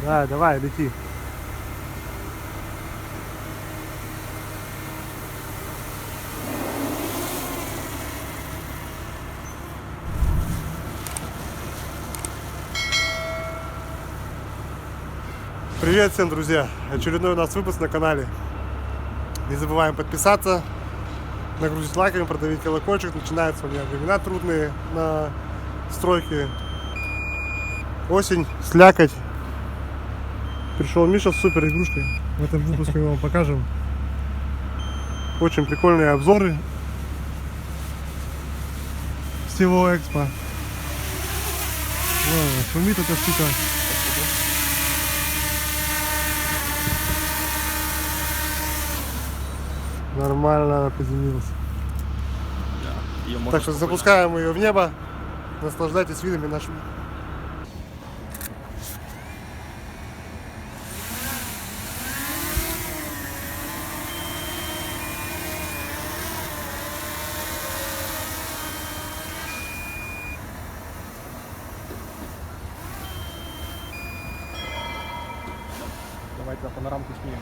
Да, давай, лети. Привет всем, друзья! Очередной у нас выпуск на канале. Не забываем подписаться, нагрузить лайками, продавить колокольчик. Начинаются у меня времена трудные на стройке. Осень, слякоть. Пришел Миша с супер игрушкой. В этом выпуске мы вам покажем очень прикольные обзоры всего экспо. О, шумит эта штука. Нормально она приземлилась. Так что запускаем ее в небо. Наслаждайтесь видами нашими. Давайте панорамку снимем.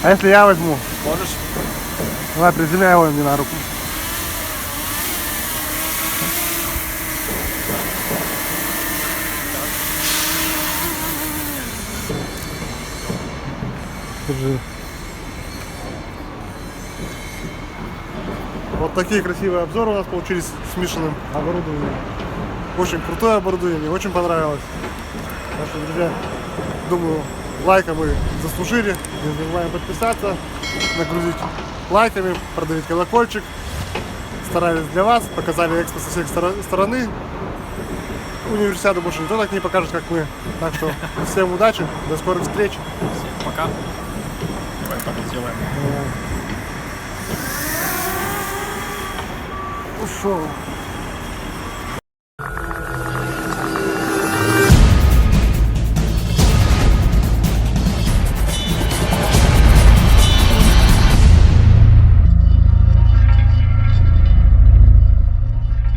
А если я возьму? Можешь? Давай, приземляй его мне на руку. Держи. Вот такие красивые обзоры у нас получились с Мишиным оборудованием. Очень крутое оборудование, мне очень понравилось. Так что, друзья, думаю, лайка мы заслужили. Не забываем подписаться, нагрузить лайками, продавить колокольчик. Старались для вас, показали экспо со всех стороны. Универсиаду больше никто так не покажет, как мы. Так что всем удачи, до скорых встреч. Всем пока. Давай так и сделаем. Ушел.